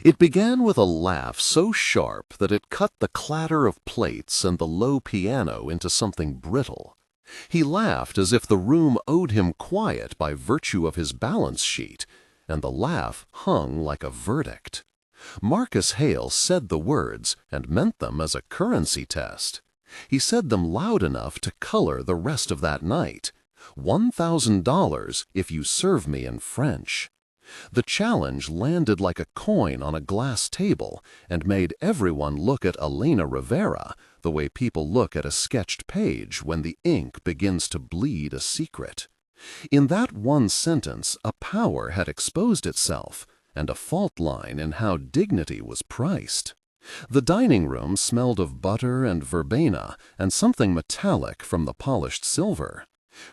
It began with a laugh so sharp that it cut the clatter of plates and the low piano into something brittle. He laughed as if the room owed him quiet by virtue of his balance sheet, and the laugh hung like a verdict. Marcus Hale said the words and meant them as a currency test. He said them loud enough to color the rest of that night. $1,000 if you serve me in French. The challenge landed like a coin on a glass table and made everyone look at Elena Rivera the way people look at a sketched page when the ink begins to bleed a secret. In that one sentence, a power had exposed itself, and a fault line in how dignity was priced. The dining room smelled of butter and verbena and something metallic from the polished silver.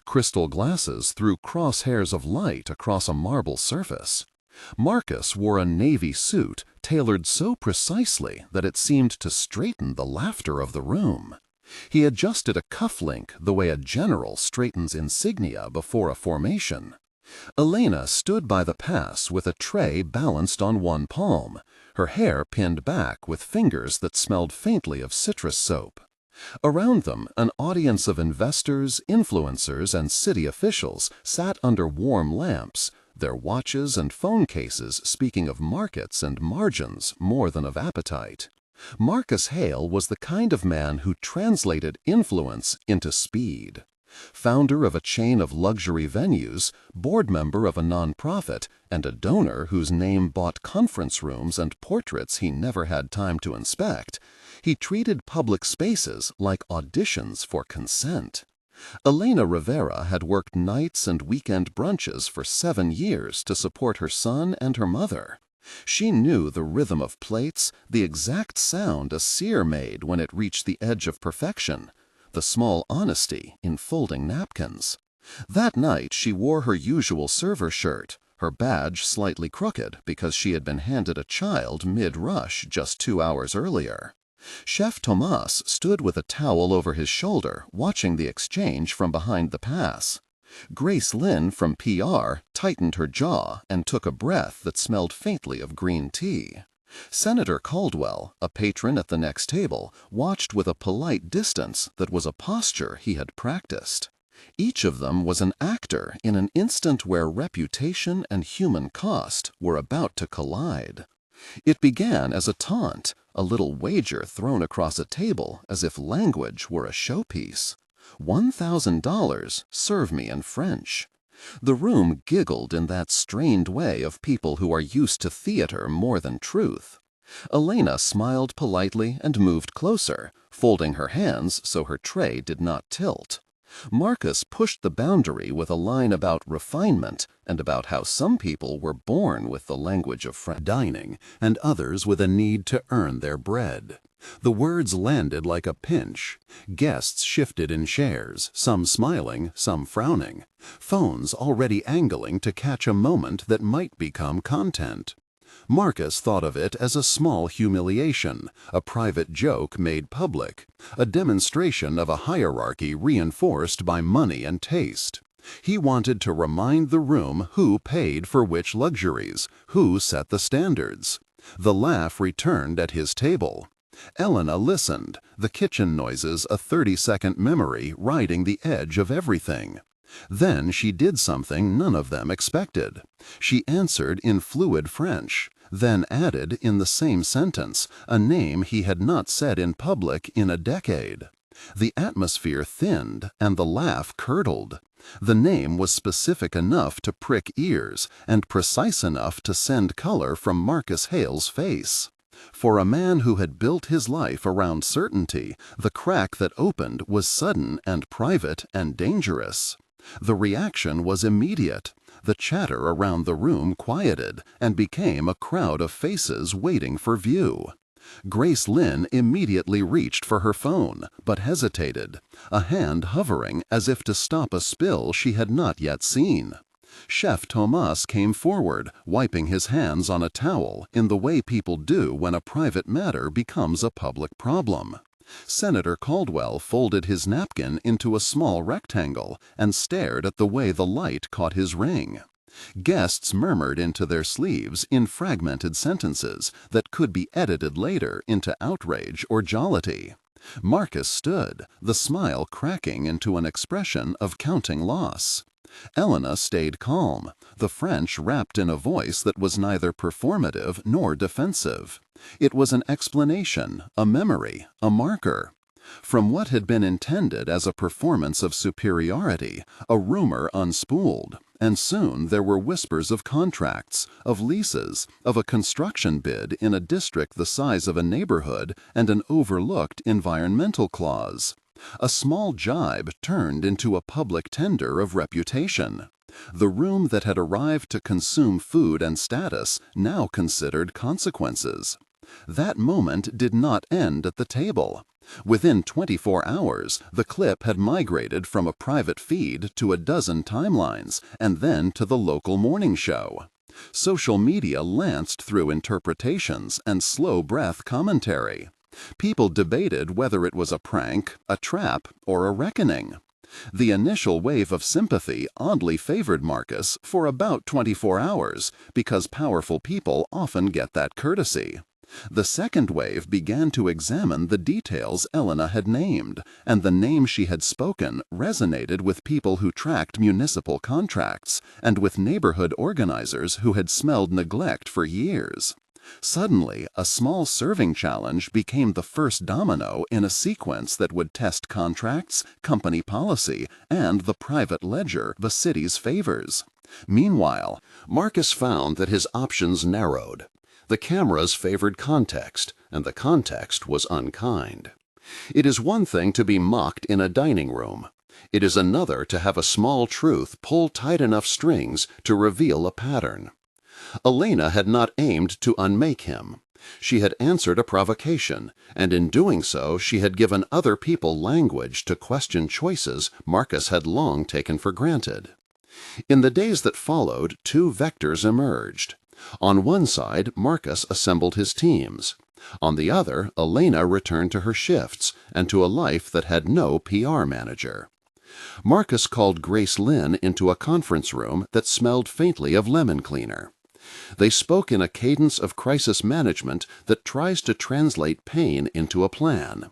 Crystal glasses threw crosshairs of light across a marble surface. Marcus wore a navy suit tailored so precisely that it seemed to straighten the laughter of the room. He adjusted a cufflink the way a general straightens insignia before a formation. Elena stood by the pass with a tray balanced on one palm, her hair pinned back with fingers that smelled faintly of citrus soap. Around them, an audience of investors, influencers, and city officials sat under warm lamps, their watches and phone cases speaking of markets and margins more than of appetite. Marcus Hale was the kind of man who translated influence into speed. Founder of a chain of luxury venues, board member of a nonprofit, and a donor whose name bought conference rooms and portraits he never had time to inspect, he treated public spaces like auditions for consent. Elena Rivera had worked nights and weekend brunches for 7 years to support her son and her mother. She knew the rhythm of plates, the exact sound a sear made when it reached the edge of perfection, the small honesty in folding napkins. That night she wore her usual server shirt, her badge slightly crooked because she had been handed a child mid-rush just 2 hours earlier. Chef Tomas stood with a towel over his shoulder, watching the exchange from behind the pass. Grace Lynn from PR tightened her jaw and took a breath that smelled faintly of green tea. Senator Caldwell, a patron at the next table, watched with a polite distance that was a posture he had practiced. Each of them was an actor in an instant where reputation and human cost were about to collide. It began as a taunt, a little wager thrown across a table as if language were a showpiece. $1,000, serve me in French. The room giggled in that strained way of people who are used to theater more than truth. Elena smiled politely and moved closer, folding her hands so her tray did not tilt. Marcus pushed the boundary with a line about refinement and about how some people were born with the language of French dining and others with a need to earn their bread. The words landed like a pinch. Guests shifted in chairs, some smiling, some frowning, phones already angling to catch a moment that might become content. Marcus thought of it as a small humiliation, a private joke made public, a demonstration of a hierarchy reinforced by money and taste. He wanted to remind the room who paid for which luxuries, who set the standards. The laugh returned at his table. Elena listened, the kitchen noises a 30-second memory riding the edge of everything. Then she did something none of them expected. She answered in fluid French, then added in the same sentence a name he had not said in public in a decade. The atmosphere thinned and the laugh curdled. The name was specific enough to prick ears and precise enough to send color from Marcus Hale's face. For a man who had built his life around certainty, the crack that opened was sudden and private and dangerous. The reaction was immediate. The chatter around the room quieted and became a crowd of faces waiting for view. Grace Lynn immediately reached for her phone, but hesitated, a hand hovering as if to stop a spill she had not yet seen. Chef Tomas came forward, wiping his hands on a towel in the way people do when a private matter becomes a public problem. Senator Caldwell folded his napkin into a small rectangle and stared at the way the light caught his ring. Guests murmured into their sleeves in fragmented sentences that could be edited later into outrage or jollity. Marcus stood, the smile cracking into an expression of counting loss. Elena stayed calm, the French wrapped in a voice that was neither performative nor defensive. It was an explanation, a memory, a marker. From what had been intended as a performance of superiority, a rumor unspooled, and soon there were whispers of contracts, of leases, of a construction bid in a district the size of a neighborhood and an overlooked environmental clause. A small jibe turned into a public tender of reputation. The room that had arrived to consume food and status now considered consequences. That moment did not end at the table. Within 24 hours, the clip had migrated from a private feed to a dozen timelines, and then to the local morning show. Social media lanced through interpretations and slow-breath commentary. People debated whether it was a prank, a trap, or a reckoning. The initial wave of sympathy oddly favored Marcus for about 24 hours, because powerful people often get that courtesy. The second wave began to examine the details Elena had named, and the name she had spoken resonated with people who tracked municipal contracts, and with neighborhood organizers who had smelled neglect for years. Suddenly, a small serving challenge became the first domino in a sequence that would test contracts, company policy, and the private ledger the city's favors. Meanwhile, Marcus found that his options narrowed. The cameras favored context, and the context was unkind. It is one thing to be mocked in a dining room. It is another to have a small truth pull tight enough strings to reveal a pattern. Elena had not aimed to unmake him. She had answered a provocation, and in doing so she had given other people language to question choices Marcus had long taken for granted. In the days that followed, two vectors emerged. On one side, Marcus assembled his teams. On the other, Elena returned to her shifts and to a life that had no PR manager. Marcus called Grace Lynn into a conference room that smelled faintly of lemon cleaner. They spoke in a cadence of crisis management that tries to translate pain into a plan.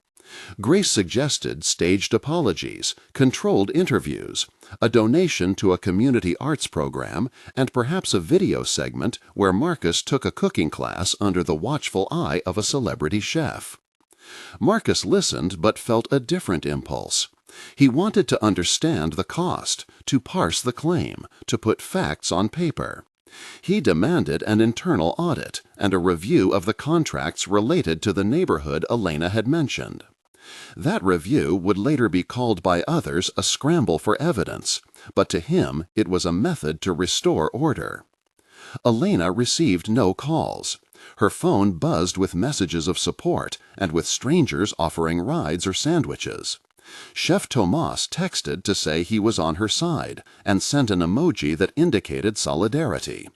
Grace suggested staged apologies, controlled interviews, a donation to a community arts program, and perhaps a video segment where Marcus took a cooking class under the watchful eye of a celebrity chef. Marcus listened but felt a different impulse. He wanted to understand the cost, to parse the claim, to put facts on paper. He demanded an internal audit and a review of the contracts related to the neighborhood Elena had mentioned. That review would later be called by others a scramble for evidence, but to him it was a method to restore order. Elena received no calls. Her phone buzzed with messages of support and with strangers offering rides or sandwiches. Chef Tomas texted to say he was on her side and sent an emoji that indicated solidarity.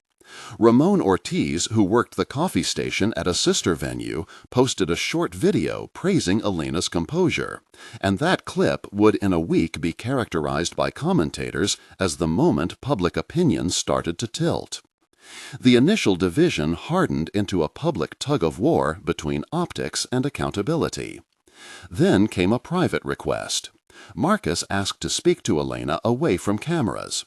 Ramon Ortiz, who worked the coffee station at a sister venue, posted a short video praising Elena's composure, and that clip would in a week be characterized by commentators as the moment public opinion started to tilt. The initial division hardened into a public tug-of-war between optics and accountability. Then came a private request. Marcus asked to speak to Elena away from cameras.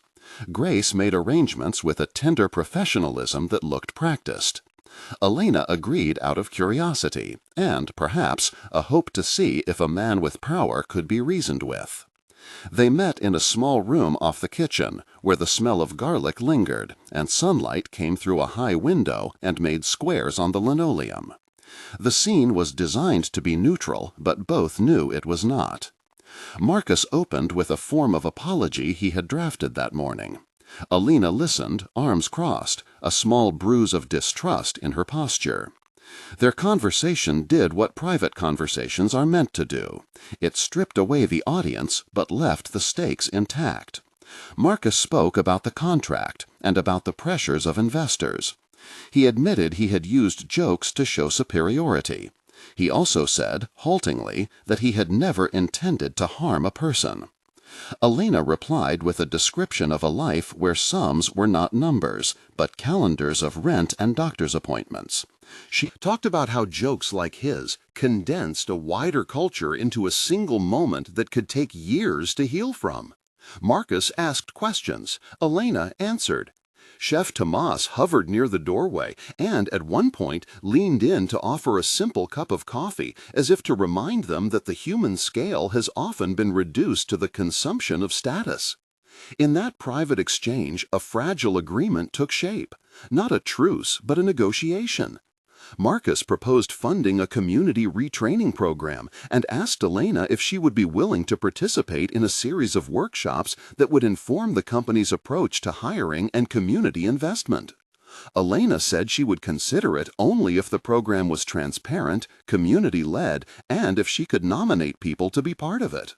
Grace made arrangements with a tender professionalism that looked practiced. Elena agreed out of curiosity, and, perhaps, a hope to see if a man with power could be reasoned with. They met in a small room off the kitchen, where the smell of garlic lingered, and sunlight came through a high window and made squares on the linoleum. The scene was designed to be neutral, but both knew it was not. Marcus opened with a form of apology he had drafted that morning. Elena listened, arms crossed, a small bruise of distrust in her posture. Their conversation did what private conversations are meant to do. It stripped away the audience, but left the stakes intact. Marcus spoke about the contract and about the pressures of investors. He admitted he had used jokes to show superiority. He also said, haltingly, that he had never intended to harm a person. Elena replied with a description of a life where sums were not numbers, but calendars of rent and doctor's appointments. She talked about how jokes like his condensed a wider culture into a single moment that could take years to heal from. Marcus asked questions. Elena answered. Chef Tomas hovered near the doorway and, at one point, leaned in to offer a simple cup of coffee, as if to remind them that the human scale has often been reduced to the consumption of status. In that private exchange, a fragile agreement took shape. Not a truce, but a negotiation. Marcus proposed funding a community retraining program and asked Elena if she would be willing to participate in a series of workshops that would inform the company's approach to hiring and community investment. Elena said she would consider it only if the program was transparent, community-led, and if she could nominate people to be part of it.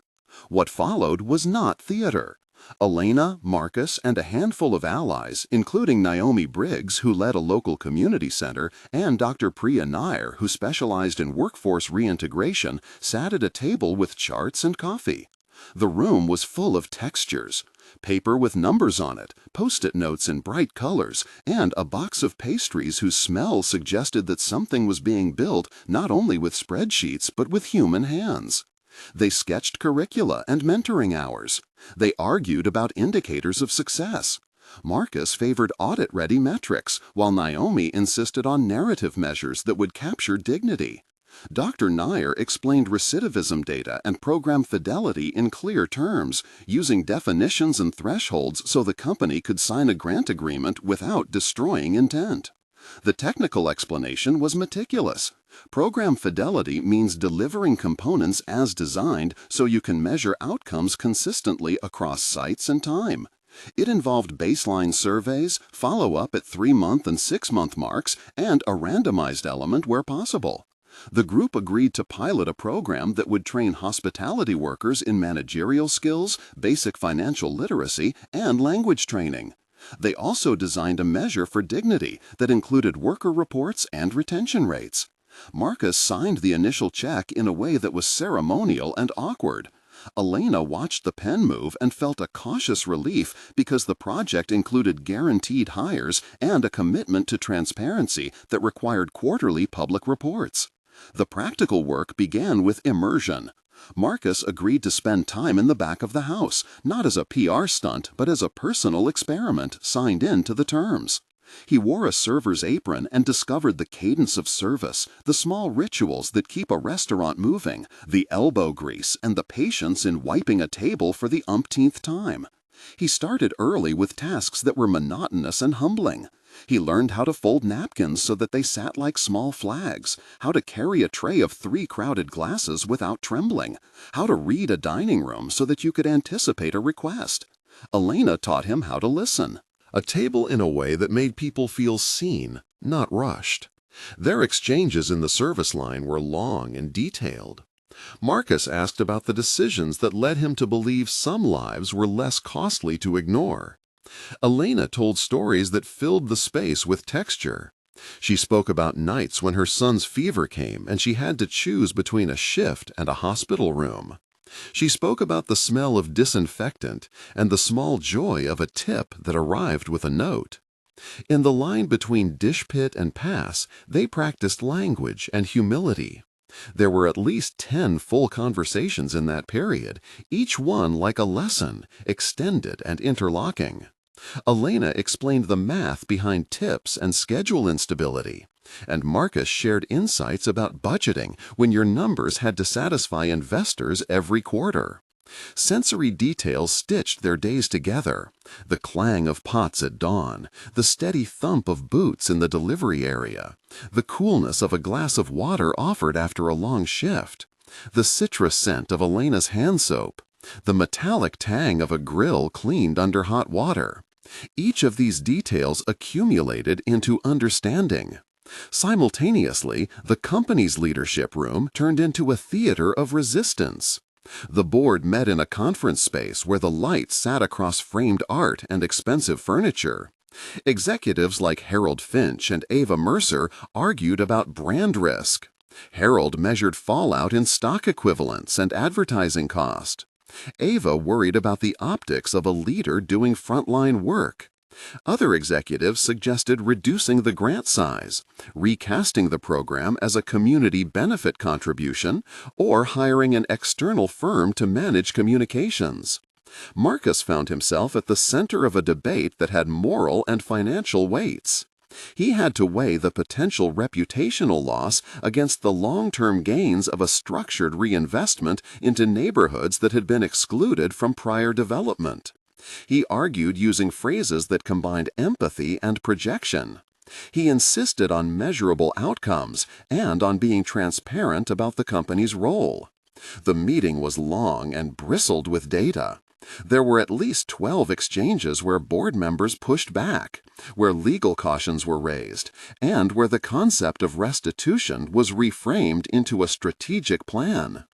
What followed was not theater. Elena, Marcus, and a handful of allies, including Naomi Briggs, who led a local community center, and Dr. Priya Nair, who specialized in workforce reintegration, sat at a table with charts and coffee. The room was full of textures, paper with numbers on it, post-it notes in bright colors, and a box of pastries whose smell suggested that something was being built not only with spreadsheets but with human hands. They sketched curricula and mentoring hours. They argued about indicators of success. Marcus favored audit-ready metrics, while Naomi insisted on narrative measures that would capture dignity. Dr. Nair explained recidivism data and program fidelity in clear terms, using definitions and thresholds so the company could sign a grant agreement without destroying intent. The technical explanation was meticulous. Program fidelity means delivering components as designed so you can measure outcomes consistently across sites and time. It involved baseline surveys, follow-up at 3-month and 6-month marks, and a randomized element where possible. The group agreed to pilot a program that would train hospitality workers in managerial skills, basic financial literacy, and language training. They also designed a measure for dignity that included worker reports and retention rates. Marcus signed the initial check in a way that was ceremonial and awkward. Elena watched the pen move and felt a cautious relief because the project included guaranteed hires and a commitment to transparency that required quarterly public reports. The practical work began with immersion. Marcus agreed to spend time in the back of the house, not as a PR stunt, but as a personal experiment signed into the terms. He wore a server's apron and discovered the cadence of service, the small rituals that keep a restaurant moving, the elbow grease, and the patience in wiping a table for the umpteenth time. He started early with tasks that were monotonous and humbling. He learned how to fold napkins so that they sat like small flags, how to carry a tray of 3 crowded glasses without trembling, how to read a dining room so that you could anticipate a request. Elena taught him how to listen. A table in a way that made people feel seen, not rushed. Their exchanges in the service line were long and detailed. Marcus asked about the decisions that led him to believe some lives were less costly to ignore. Elena told stories that filled the space with texture. She spoke about nights when her son's fever came and she had to choose between a shift and a hospital room. She spoke about the smell of disinfectant and the small joy of a tip that arrived with a note. In the line between dish pit and pass, they practiced language and humility. There were at least 10 full conversations in that period, each one like a lesson, extended and interlocking. Elena explained the math behind tips and schedule instability, and Marcus shared insights about budgeting when your numbers had to satisfy investors every quarter. Sensory details stitched their days together: the clang of pots at dawn, the steady thump of boots in the delivery area, the coolness of a glass of water offered after a long shift, the citrus scent of Elena's hand soap, the metallic tang of a grill cleaned under hot water. Each of these details accumulated into understanding. Simultaneously, the company's leadership room turned into a theater of resistance. The board met in a conference space where the lights sat across framed art and expensive furniture. Executives like Harold Finch and Ava Mercer argued about brand risk. Harold measured fallout in stock equivalents and advertising cost. Ava worried about the optics of a leader doing frontline work. Other executives suggested reducing the grant size, recasting the program as a community benefit contribution, or hiring an external firm to manage communications. Marcus found himself at the center of a debate that had moral and financial weights. He had to weigh the potential reputational loss against the long-term gains of a structured reinvestment into neighborhoods that had been excluded from prior development. He argued using phrases that combined empathy and projection. He insisted on measurable outcomes and on being transparent about the company's role. The meeting was long and bristled with data. There were at least 12 exchanges where board members pushed back, where legal cautions were raised, and where the concept of restitution was reframed into a strategic plan.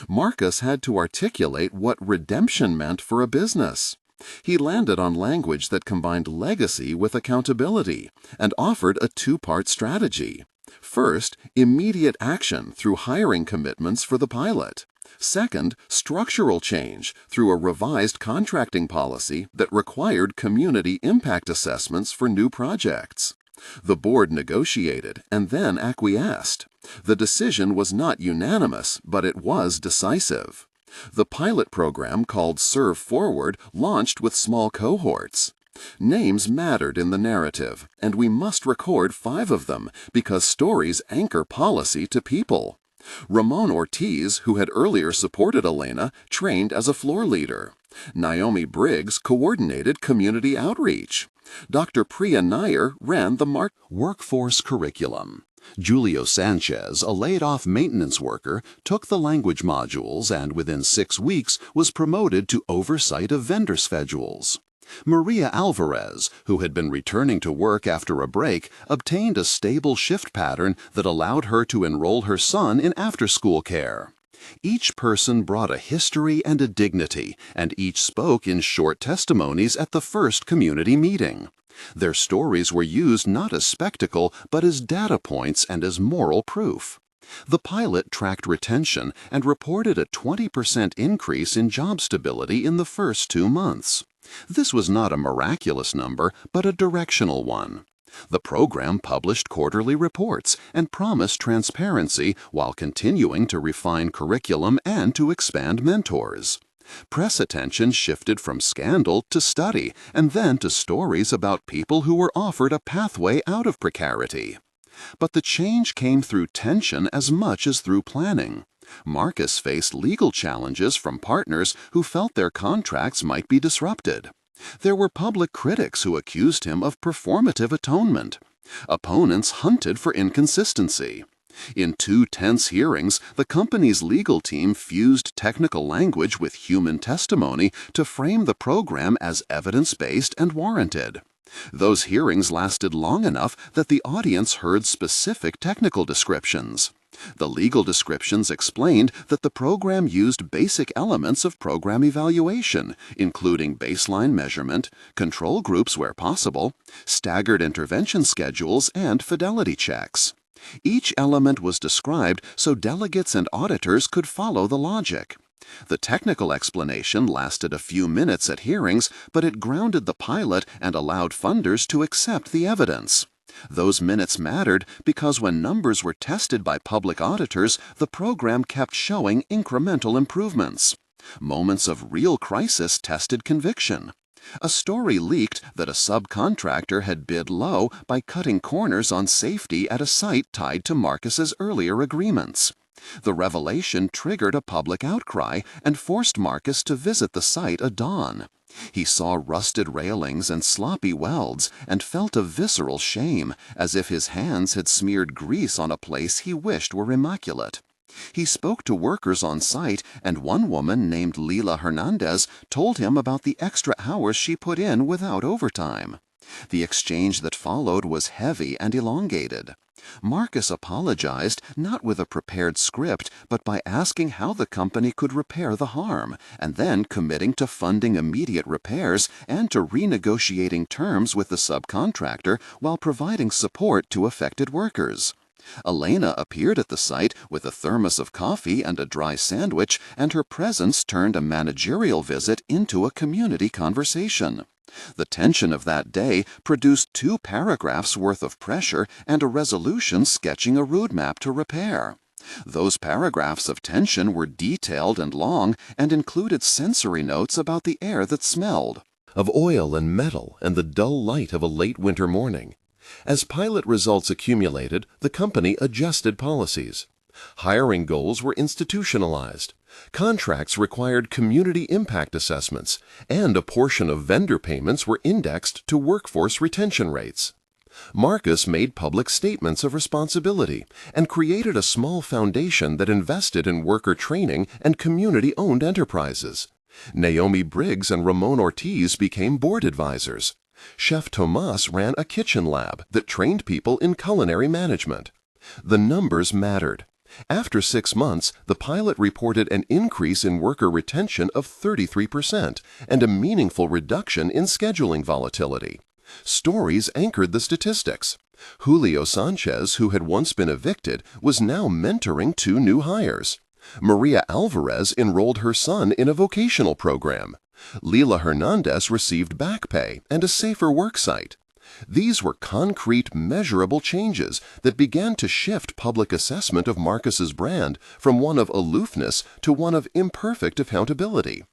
Marcus had to articulate what redemption meant for a business. He landed on language that combined legacy with accountability and offered a two-part strategy. First, immediate action through hiring commitments for the pilot. Second, structural change through a revised contracting policy that required community impact assessments for new projects. The board negotiated and then acquiesced. The decision was not unanimous, but it was decisive. The pilot program called Serve Forward launched with small cohorts. Names mattered in the narrative, and we must record 5 of them because stories anchor policy to people. Ramon Ortiz, who had earlier supported Elena, trained as a floor leader. Naomi Briggs coordinated community outreach. Dr. Priya Nair ran the workforce curriculum. Julio Sanchez, a laid-off maintenance worker, took the language modules and within 6 weeks was promoted to oversight of vendor schedules. Maria Alvarez, who had been returning to work after a break, obtained a stable shift pattern that allowed her to enroll her son in after-school care. Each person brought a history and a dignity, and each spoke in short testimonies at the first community meeting. Their stories were used not as spectacle, but as data points and as moral proof. The pilot tracked retention and reported a 20% increase in job stability in the first 2 months. This was not a miraculous number, but a directional one. The program published quarterly reports and promised transparency while continuing to refine curriculum and to expand mentors. Press attention shifted from scandal to study and then to stories about people who were offered a pathway out of precarity. But the change came through tension as much as through planning. Marcus faced legal challenges from partners who felt their contracts might be disrupted. There were public critics who accused him of performative atonement. Opponents hunted for inconsistency. In 2 tense hearings, the company's legal team fused technical language with human testimony to frame the program as evidence-based and warranted. Those hearings lasted long enough that the audience heard specific technical descriptions. The legal descriptions explained that the program used basic elements of program evaluation, including baseline measurement, control groups where possible, staggered intervention schedules, and fidelity checks. Each element was described so delegates and auditors could follow the logic. The technical explanation lasted a few minutes at hearings, but it grounded the pilot and allowed funders to accept the evidence. Those minutes mattered because when numbers were tested by public auditors, the program kept showing incremental improvements. Moments of real crisis tested conviction. A story leaked that a subcontractor had bid low by cutting corners on safety at a site tied to Marcus's earlier agreements. The revelation triggered a public outcry and forced Marcus to visit the site at dawn. He saw rusted railings and sloppy welds and felt a visceral shame, as if his hands had smeared grease on a place he wished were immaculate. He spoke to workers on site, and one woman named Lila Hernandez told him about the extra hours she put in without overtime. The exchange that followed was heavy and elongated. Marcus apologized not with a prepared script, but by asking how the company could repair the harm, and then committing to funding immediate repairs and to renegotiating terms with the subcontractor while providing support to affected workers. Elena appeared at the site with a thermos of coffee and a dry sandwich, and her presence turned a managerial visit into a community conversation. The tension of that day produced 2 paragraphs worth of pressure and a resolution sketching a roadmap to repair. Those paragraphs of tension were detailed and long and included sensory notes about the air that smelled of oil and metal and the dull light of a late winter morning. As pilot results accumulated, the company adjusted policies. Hiring goals were institutionalized. Contracts required community impact assessments, and a portion of vendor payments were indexed to workforce retention rates. Marcus made public statements of responsibility and created a small foundation that invested in worker training and community-owned enterprises. Naomi Briggs and Ramon Ortiz became board advisors. Chef Tomas ran a kitchen lab that trained people in culinary management. The numbers mattered. After 6 months, the pilot reported an increase in worker retention of 33% and a meaningful reduction in scheduling volatility. Stories anchored the statistics. Julio Sanchez, who had once been evicted, was now mentoring 2 new hires. Maria Alvarez enrolled her son in a vocational program. Lila Hernandez received back pay and a safer work site. These were concrete, measurable changes that began to shift public assessment of Marcus's brand from one of aloofness to one of imperfect accountability.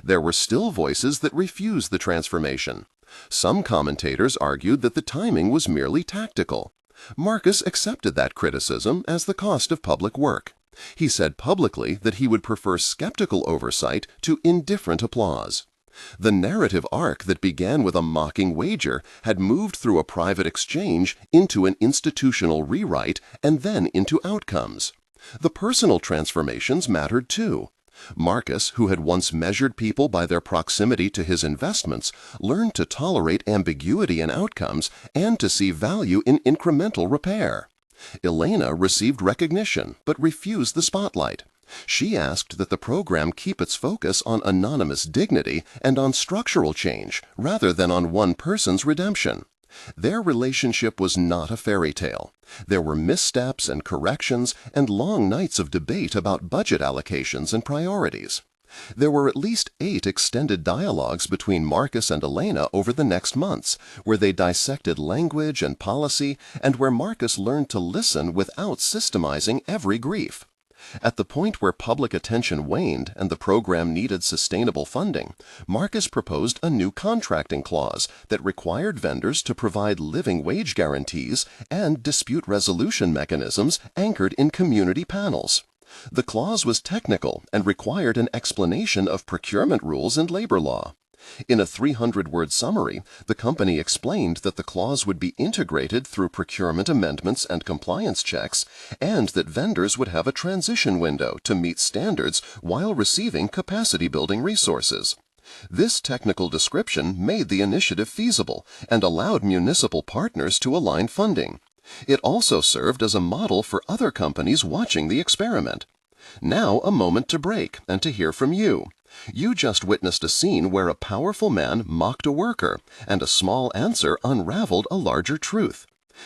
There were still voices that refused the transformation. Some commentators argued that the timing was merely tactical. Marcus accepted that criticism as the cost of public work. He said publicly that he would prefer skeptical oversight to indifferent applause. The narrative arc that began with a mocking wager had moved through a private exchange into an institutional rewrite and then into outcomes. The personal transformations mattered too. Marcus, who had once measured people by their proximity to his investments, learned to tolerate ambiguity in outcomes and to see value in incremental repair. Elena received recognition but refused the spotlight. She asked that the program keep its focus on anonymous dignity and on structural change rather than on one person's redemption. Their relationship was not a fairy tale. There were missteps and corrections and long nights of debate about budget allocations and priorities. There were at least 8 extended dialogues between Marcus and Elena over the next months, where they dissected language and policy and where Marcus learned to listen without systemizing every grief. At the point where public attention waned and the program needed sustainable funding, Marcus proposed a new contracting clause that required vendors to provide living wage guarantees and dispute resolution mechanisms anchored in community panels. The clause was technical and required an explanation of procurement rules and labor law. In a 300-word summary, the company explained that the clause would be integrated through procurement amendments and compliance checks, and that vendors would have a transition window to meet standards while receiving capacity-building resources. This technical description made the initiative feasible and allowed municipal partners to align funding. It also served as a model for other companies watching the experiment. Now a moment to break and to hear from you. You just witnessed a scene where a powerful man mocked a worker, and a small answer unraveled a larger truth.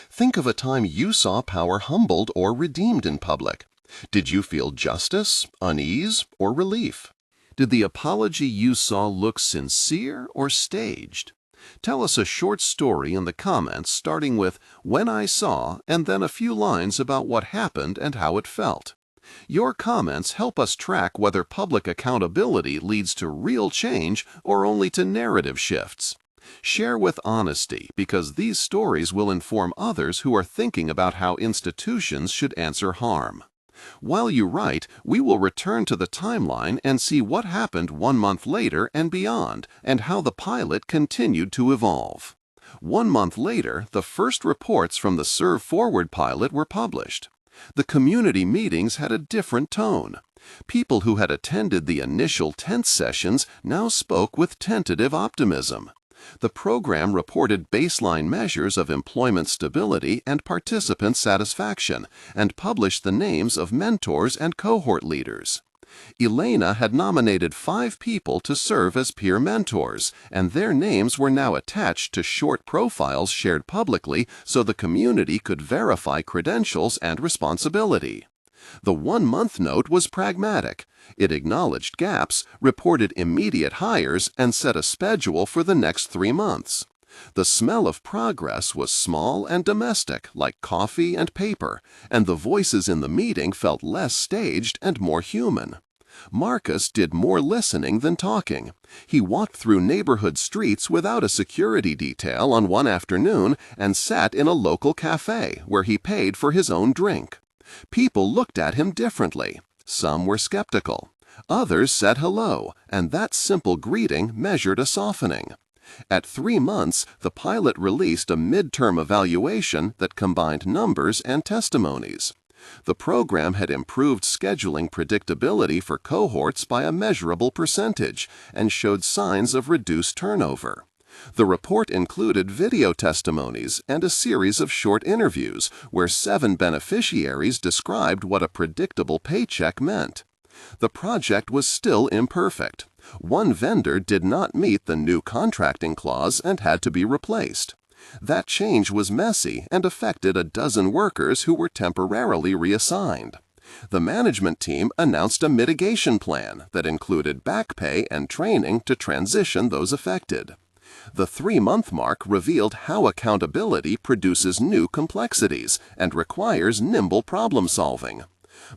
Think of a time you saw power humbled or redeemed in public. Did you feel justice, unease, or relief? Did the apology you saw look sincere or staged? Tell us a short story in the comments starting with "when I saw" and then a few lines about what happened and how it felt. Your comments help us track whether public accountability leads to real change or only to narrative shifts. Share with honesty, because these stories will inform others who are thinking about how institutions should answer harm. While you write, we will return to the timeline and see what happened 1 month later and beyond, and how the pilot continued to evolve. 1 month later, the first reports from the Serve Forward pilot were published. The community meetings had a different tone. People who had attended the initial tense sessions now spoke with tentative optimism. The program reported baseline measures of employment stability and participant satisfaction and published the names of mentors and cohort leaders. Elena had nominated 5 people to serve as peer mentors, and their names were now attached to short profiles shared publicly so the community could verify credentials and responsibility. The 1-month note was pragmatic. It acknowledged gaps, reported immediate hires, and set a schedule for the next 3 months. The smell of progress was small and domestic, like coffee and paper, and the voices in the meeting felt less staged and more human. Marcus did more listening than talking. He walked through neighborhood streets without a security detail on one afternoon and sat in a local cafe where he paid for his own drink. People looked at him differently. Some were skeptical. Others said hello, and that simple greeting measured a softening. At 3 months, the pilot released a midterm evaluation that combined numbers and testimonies. The program had improved scheduling predictability for cohorts by a measurable percentage and showed signs of reduced turnover. The report included video testimonies and a series of short interviews where 7 beneficiaries described what a predictable paycheck meant. The project was still imperfect. One vendor did not meet the new contracting clause and had to be replaced. That change was messy and affected a dozen workers who were temporarily reassigned. The management team announced a mitigation plan that included back pay and training to transition those affected. The 3-month mark revealed how accountability produces new complexities and requires nimble problem-solving.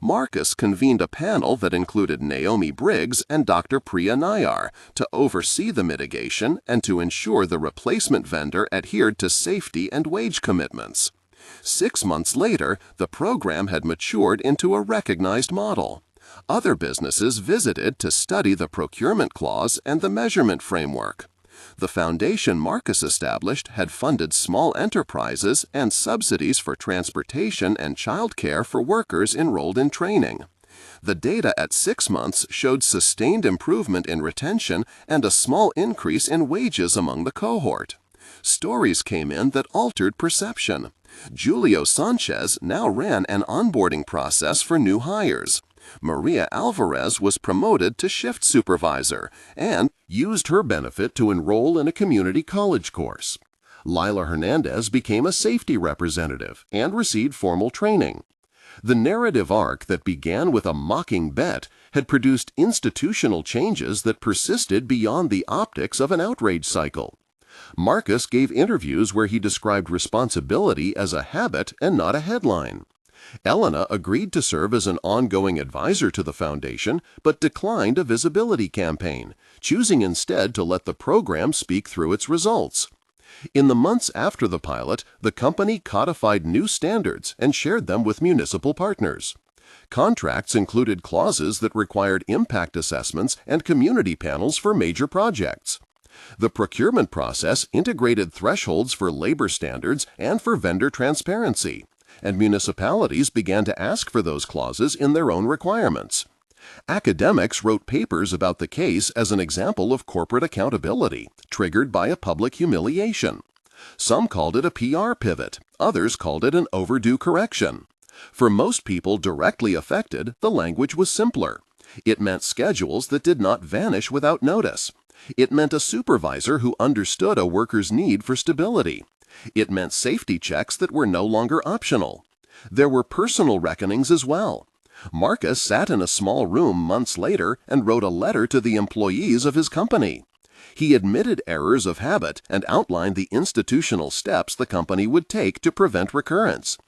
Marcus convened a panel that included Naomi Briggs and Dr. Priya Nayar to oversee the mitigation and to ensure the replacement vendor adhered to safety and wage commitments. 6 months later, the program had matured into a recognized model. Other businesses visited to study the procurement clause and the measurement framework. The foundation Marcus established had funded small enterprises and subsidies for transportation and childcare for workers enrolled in training. The data at 6 months showed sustained improvement in retention and a small increase in wages among the cohort. Stories came in that altered perception. Julio Sanchez now ran an onboarding process for new hires. Maria Alvarez was promoted to shift supervisor and used her benefit to enroll in a community college course. Lila Hernandez became a safety representative and received formal training. The narrative arc that began with a mocking bet had produced institutional changes that persisted beyond the optics of an outrage cycle. Marcus gave interviews where he described responsibility as a habit and not a headline. Elena agreed to serve as an ongoing advisor to the foundation, but declined a visibility campaign, choosing instead to let the program speak through its results. In the months after the pilot, the company codified new standards and shared them with municipal partners. Contracts included clauses that required impact assessments and community panels for major projects. The procurement process integrated thresholds for labor standards and for vendor transparency, and municipalities began to ask for those clauses in their own requirements. Academics wrote papers about the case as an example of corporate accountability, triggered by a public humiliation. Some called it a PR pivot, others called it an overdue correction. For most people directly affected, the language was simpler. It meant schedules that did not vanish without notice. It meant a supervisor who understood a worker's need for stability. It meant safety checks that were no longer optional. There were personal reckonings as well. Marcus sat in a small room months later and wrote a letter to the employees of his company. He admitted errors of habit and outlined the institutional steps the company would take to prevent recurrence.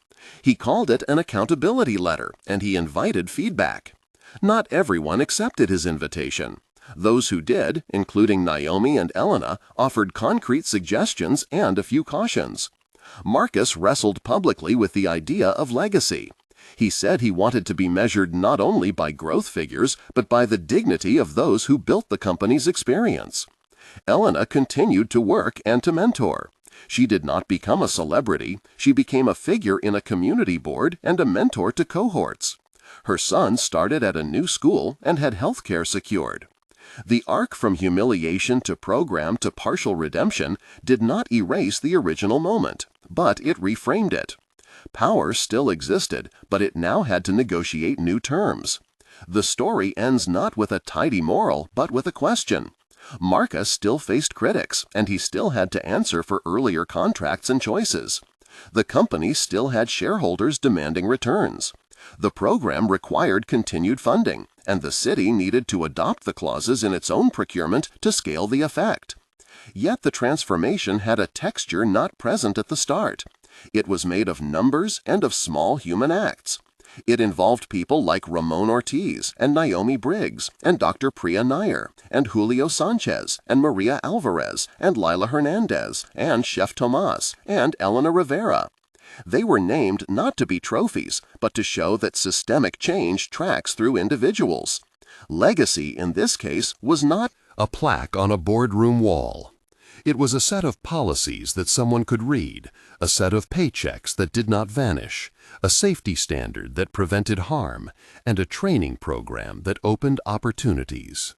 He called it an accountability letter, and he invited feedback. Not everyone accepted his invitation. Those who did, including Naomi and Elena, offered concrete suggestions and a few cautions. Marcus wrestled publicly with the idea of legacy. He said he wanted to be measured not only by growth figures, but by the dignity of those who built the company's experience. Elena continued to work and to mentor. She did not become a celebrity. She became a figure in a community board and a mentor to cohorts. Her son started at a new school and had health care secured. The arc from humiliation to program to partial redemption did not erase the original moment, but it reframed it. Power still existed, but it now had to negotiate new terms. The story ends not with a tidy moral, but with a question. Marcus still faced critics, and he still had to answer for earlier contracts and choices. The company still had shareholders demanding returns. The program required continued funding, and the city needed to adopt the clauses in its own procurement to scale the effect. Yet the transformation had a texture not present at the start. It was made of numbers and of small human acts. It involved people like Ramon Ortiz and Naomi Briggs and Dr. Priya Nair and Julio Sanchez and Maria Alvarez and Lila Hernandez and Chef Tomas and Elena Rivera. They were named not to be trophies, but to show that systemic change tracks through individuals. Legacy, in this case, was not a plaque on a boardroom wall. It was a set of policies that someone could read, a set of paychecks that did not vanish, a safety standard that prevented harm, and a training program that opened opportunities.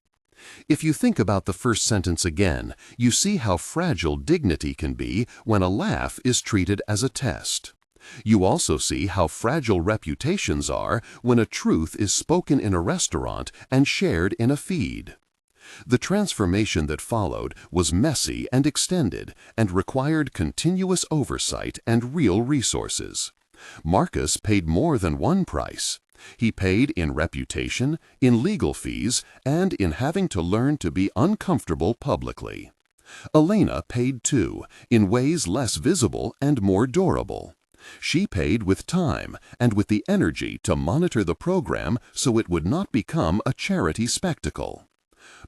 If you think about the first sentence again, you see how fragile dignity can be when a laugh is treated as a test. You also see how fragile reputations are when a truth is spoken in a restaurant and shared in a feed. The transformation that followed was messy and extended and required continuous oversight and real resources. Marcus paid more than one price. He paid in reputation, in legal fees, and in having to learn to be uncomfortable publicly. Elena paid too, in ways less visible and more durable. She paid with time and with the energy to monitor the program so it would not become a charity spectacle.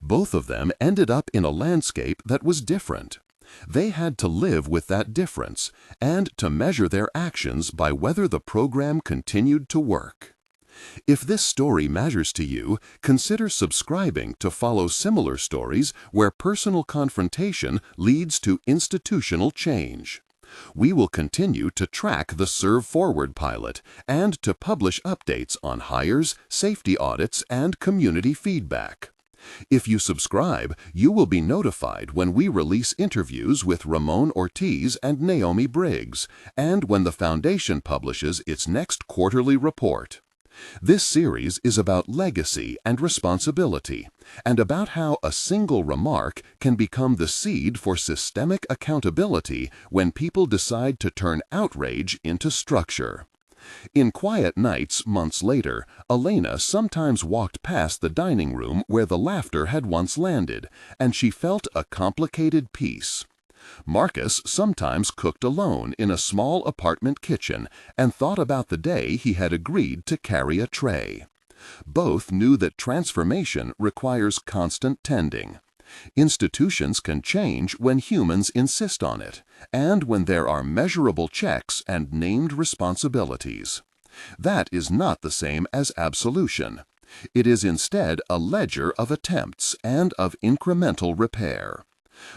Both of them ended up in a landscape that was different. They had to live with that difference and to measure their actions by whether the program continued to work. If this story matters to you, consider subscribing to follow similar stories where personal confrontation leads to institutional change. We will continue to track the Serve Forward pilot and to publish updates on hires, safety audits, and community feedback. If you subscribe, you will be notified when we release interviews with Ramon Ortiz and Naomi Briggs, and when the Foundation publishes its next quarterly report. This series is about legacy and responsibility, and about how a single remark can become the seed for systemic accountability when people decide to turn outrage into structure. In quiet nights months later, Elena sometimes walked past the dining room where the laughter had once landed, and she felt a complicated peace. Marcus sometimes cooked alone in a small apartment kitchen and thought about the day he had agreed to carry a tray. Both knew that transformation requires constant tending. Institutions can change when humans insist on it, and when there are measurable checks and named responsibilities. That is not the same as absolution. It is instead a ledger of attempts and of incremental repair.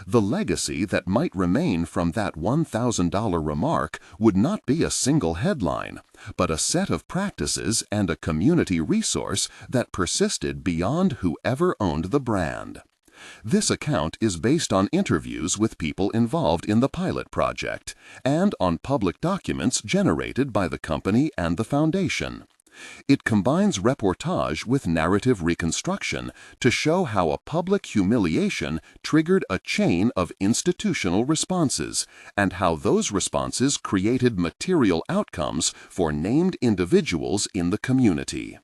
The legacy that might remain from that $1,000 remark would not be a single headline, but a set of practices and a community resource that persisted beyond whoever owned the brand. This account is based on interviews with people involved in the pilot project and on public documents generated by the company and the foundation. It combines reportage with narrative reconstruction to show how a public humiliation triggered a chain of institutional responses and how those responses created material outcomes for named individuals in the community.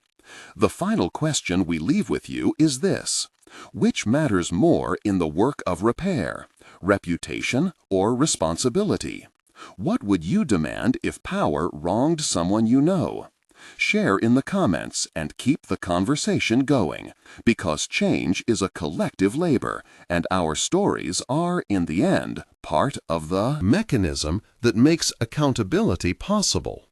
The final question we leave with you is this: which matters more in the work of repair, reputation or responsibility? What would you demand if power wronged someone you know? Share in the comments and keep the conversation going, because change is a collective labor, and our stories are, in the end, part of the mechanism that makes accountability possible.